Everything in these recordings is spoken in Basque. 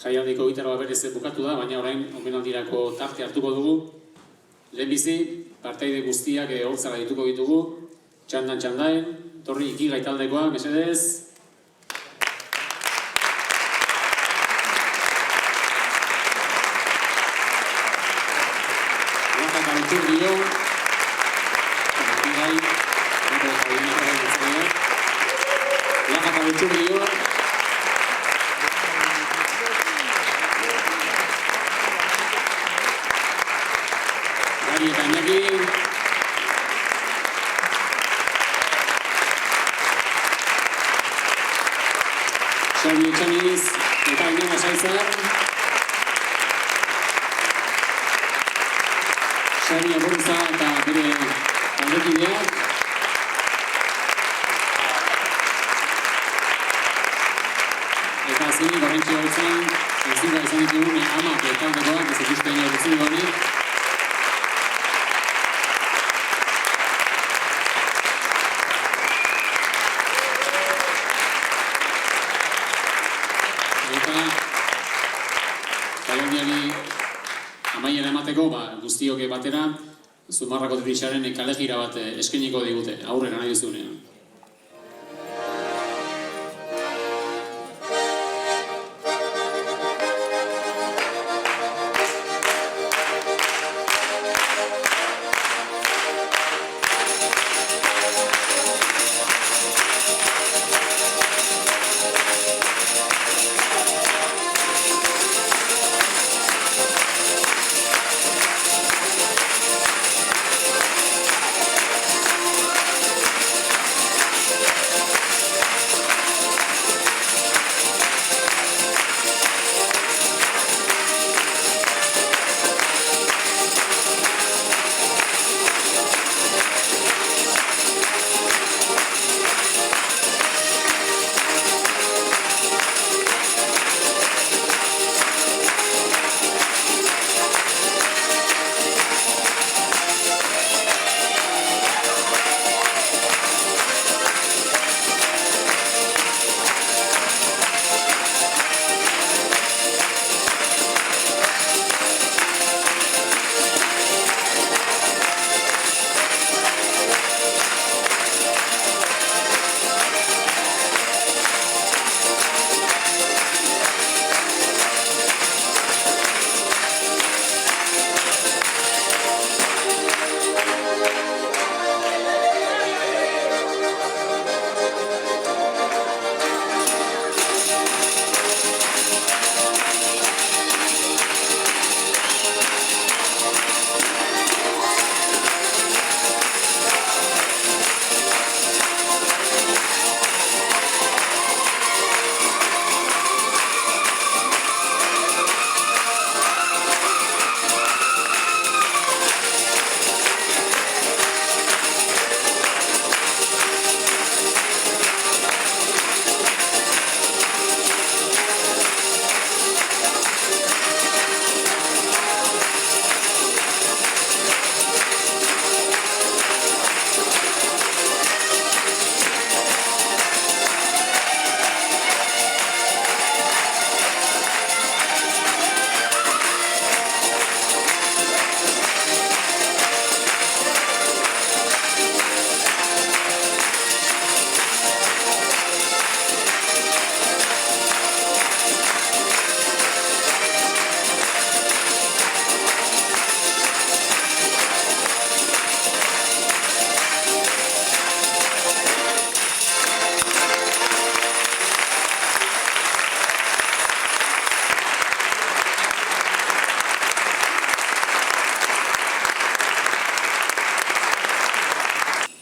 Jaialdiko gitarra berez bukatu da, baina orain omenaldirako tarte hartuko dugu. Lehenbizi, partaide guztiak hortzara dituko ditugu. Txandan, torri ikigai taldekoa, mesedez. Latak abentur dio. Latak abentur dio. Eta Iñaki. Xabi Etxaniz eta Ainhoa Saizar. Xabi Aborruza eta bere taldekideak. Eta azkenik horrentxe hautzen, entzunga izan ditugun amak taldekoak, ez ikusten horretzen honek. Amaiera emateko, guztiok batera, Zumarrako Trisaren kalegira bat eskainiko digute, aurrera nahi duzunean.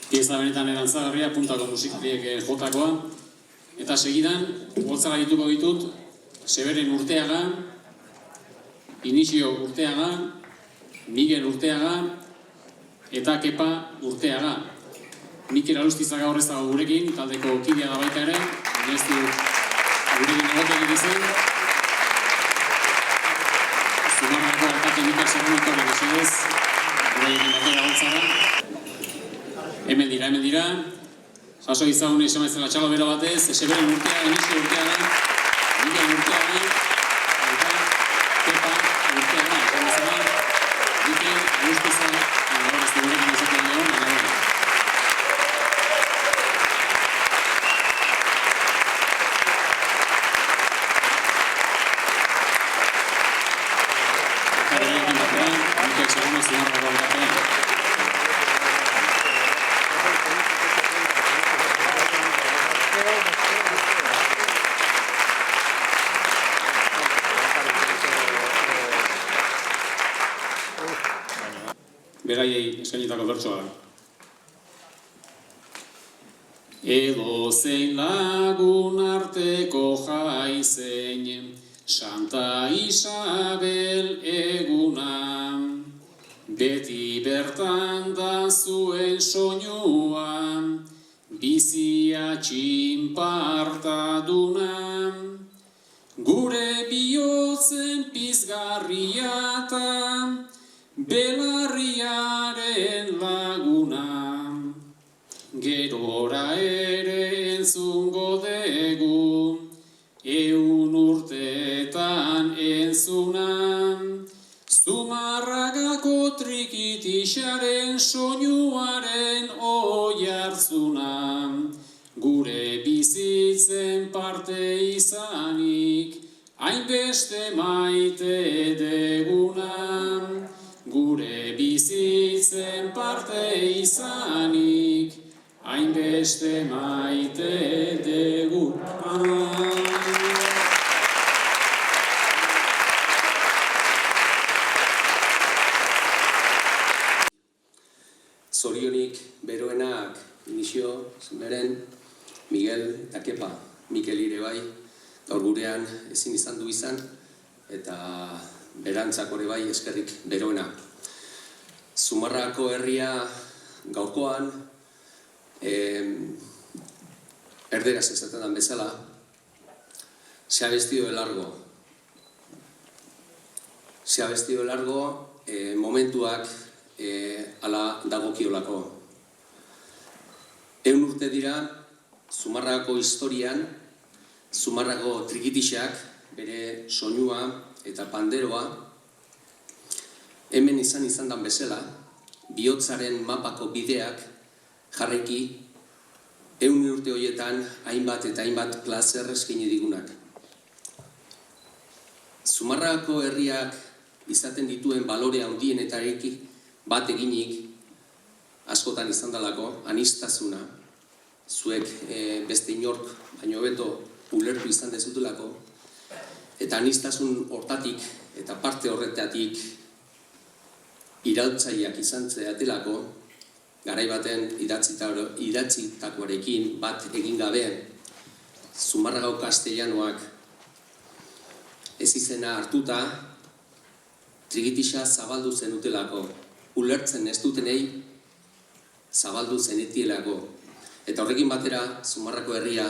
Pieza benetan erantzagarria, puntako musikariek jotakoa. Eta segidan, boltzara dituko ditut, Seberen Urteaga, Inizio Urteaga, Miguel Urteaga, eta Kepa Urteaga. Mikel Alustizaga horrez dago gurekin, taldeko kidea da baita ere, ez du gurekin egoteak izan. Zumarrako alkate Mikel Serranako mesedez, gurekin batera boltzara. Hemen dira. Jaso izagun esan bezala txalo bero batez, Seberen Urteaga, Inizio Urteaga, Miguel Urteaga, Kepa Urteaga, esan bezala, Mikel Alustiza, gaur ez gurekin izaten leon, alaia. Ekarrekin batera, Mikel Segundo Zumarrako alkatea. Beraiei eskainitako bertsoa. Edozein lagun arteko jaizein, Santa Isabel eguna, beti bertan da zuen soinua, bizia txinpartaduna, gure bihotzen pizgarriata, belarriaren laguna, gerora ere entzungo degu, 100 urteetan entzuna, Zumarragako trikitixaren soinuaren oihartzuna, gure bizitzen parte izanik, hainbeste maite deguna, gure bizitzen parte izanik, hainbeste maite deguna. Zorionik beroenak inisio zenberen Miguel eta Kepa, Mikel ire bai, gaur gurean ezin izan du izan, eta berantzako ere bai eskerrik beroena. Zumarrako herria gaurkoan, erderaz esaten den bezala, se ha vestido de largo. Se ha vestido de largo momentuak ala dagokiolako. 100 urte dira, Zumarrako historian, Zumarrako trikitixak, bere soinua eta panderoa, hemen izan dan bezala, bihotzaren mapako bideak jarreki, 100 urte horietan hainbat eta hainbat plazer eskaini digunak. Zumarrako herriak izaten dituen balore handienetarekin bat eginik, askotan izan dalako, aniztasuna, zuek beste inork, baino hobeto ulertu izan dezutelako, eta aniztasun hortatik eta parte horretatik iraultzaileak izan zeatelako, garai baten idatzitakoarekin bat egin gabe, Zumarragako kastellanoak ez izena hartuta, trikitixa zabaldu zenutelako, ulertzen ez dutenei zabaldu zenetielako. Eta horrekin batera, Zumarrako herria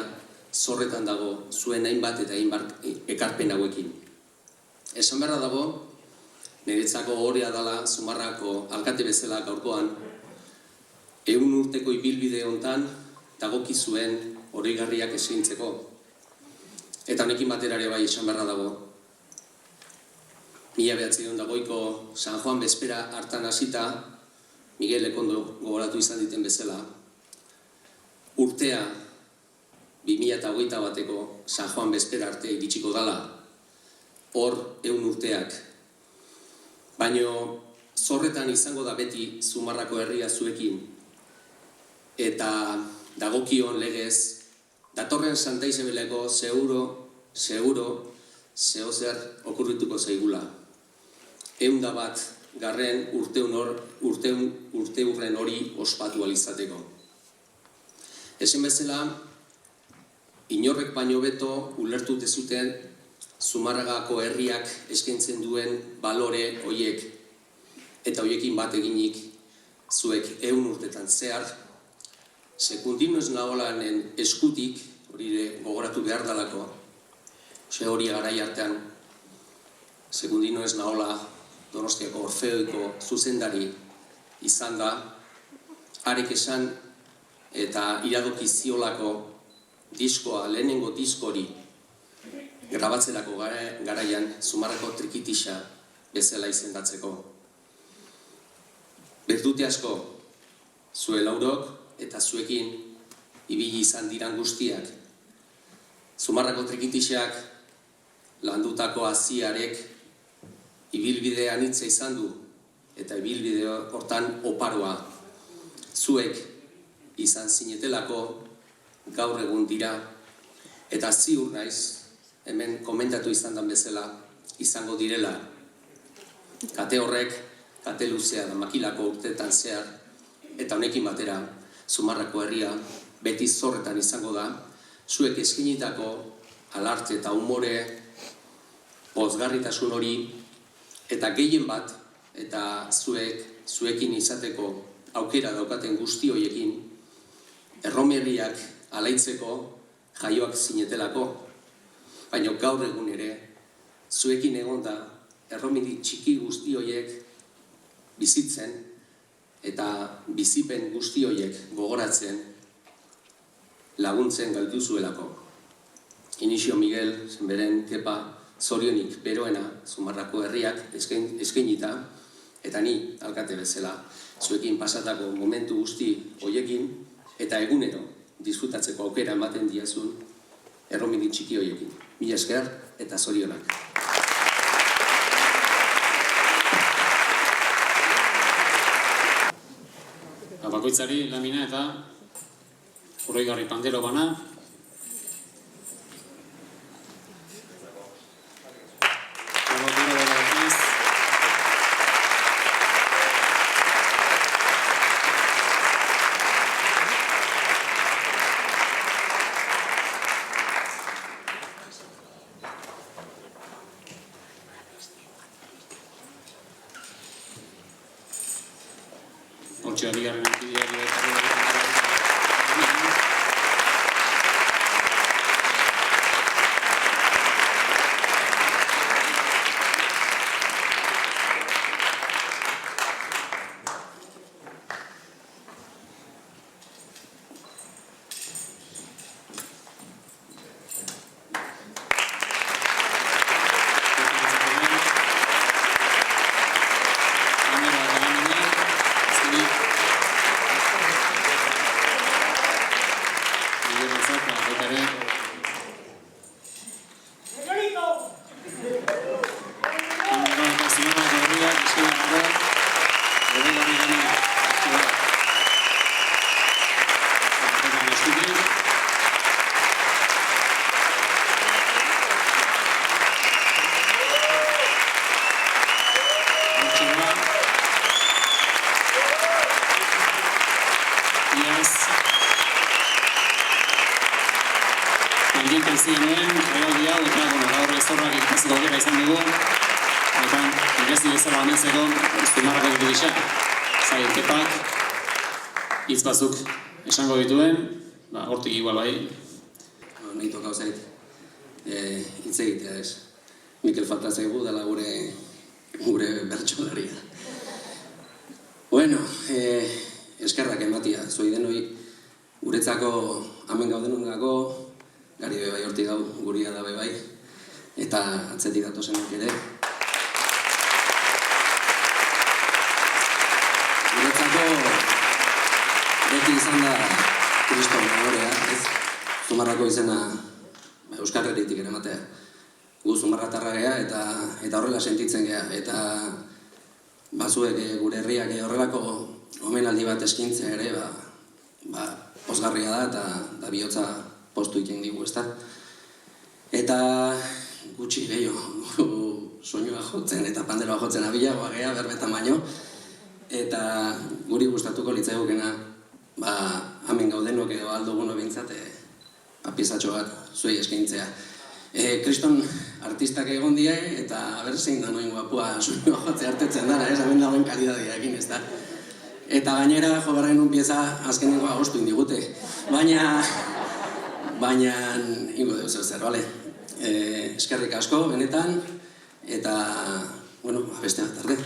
zorretan dago zuen hainbat eta hainbat ekarpen hauekin. Esan beharra dago, niretzako ohorea dela Zumarrako alkate bezala gaurkoan, 100 urteko ibilbide hontan dagoki zuen oroigarriak eskaintzeko. Eta honekin batera ere bai esan beharra dago, 1908ko San Juan bezpera hartan hasita, Miguel Lekondo gogoratu izan diten bezala, urtea 2021 bateko San Juan bezpera arte iritsiko dala, hor 100 urteak. Baino zorretan izango da beti Zumarrako herria zuekin, eta dagokion legez, datorren Santa Isabeleko seguro, zehozer okurrituko zaigula. 101 urteurren hori ospatu alizateko. Ezen bezala, inorrek baino beto ulertu dezuten Zumarragako herriak eskaintzen duen balore hoiek, eta hoiekin bat eginik zuek 100 urtetan zehar, sekundino ez naholanen eskutik, hori gogoratu behar dalako, hori garai artean, sekundino ez nahola Donostiako Orfeoiko zuzendari izan da, harek esan eta iradoki ziolako diskoa, lehenengo diskori, grabatzerako garaian Zumarrako trikitixa bezala izendatzeko. Bertute asko, zue laurok eta zuekin ibili izan diran guztiak. Zumarrako trikitixak landutako haziarek ibilbide anitza izan du, eta ibilbide hortan oparoa. Zuek izan zinetelako gaur egun dira, eta ziur naiz, hemen komentatu izan den bezala, izango direla. Kate horrek, kate luzea da makilako urteetan zehar, eta honekin batera, Zumarrako herria beti zorretan izango da, zuek eskinitako alarte eta umore, pozgarritasun hori, eta gehien bat, eta zuekin izateko aukera daukaten guzti horiekin, erromerriak alaitzeko jaioak zinetelako, baina gaur egun ere, zuekin egonda erromeri txiki guzti horiek bizitzen eta bizipen guzti horiek gogoratzen laguntzen gaituzuelako. Inizio Miguel, zenberen Kepa, zorionik beroena Zumarrako herriak eskainita, eta ni alkate bezala zuekin pasatako momentu guzti horiekin eta egunero disfrutatzeko aukera ematen diazun erromeri txiki horiekin. Mila esker eta zorionak. Bakoitzari lamina eta oroigarri pandero bana. Hortxe bigarren aktibideak Zioen, jaialdi hau eta gaur ezorrak ikasiko aukera izan dugu, eta egezi bezala ametzeko Zumarrako trikitixa. Zai, Kepak hitz batzuk esango dituen, hortik igual bai. Nahi tokau zait, hitz egitea ez. Mikel falta zaigu dela gure bertsolaria. Bueno, eskerrak ematia, zoi denoi guretzako hemen gaudenungako, gari bebai hortik gau, guria da bebai, eta atzetik datozenak ere. Guretzako beti izan da Kriston nagorea, ez? Zumarrako izena Euskal Herritik ere ematea. Gu Zumarratarra gea eta horrela sentitzen gea, eta bazuek gure herriak horrelako omenaldi bat eskintzea ere, pozgarria da eta bihotza postu egin digu, ezta? Eta gutxi gehiago soinua jotzen eta panderoa jotzen abilagoa gea berbetan baino, eta guri gustatuko litzaigukena hemen gaudenok edo aldugun bintzat piezatxo bat zuei eskaintzea. Kriston artistak egon die eta zein da noin guapua soinua jotze hartetzen dara, hemen dagoen kalidadiakin, ezta? Eta gainera jo behar genuen pieza azkenengo agostu indigute, baina ingo dugu zer, bale? Eskerrik asko, benetan, eta, bueno, beste bat tarde.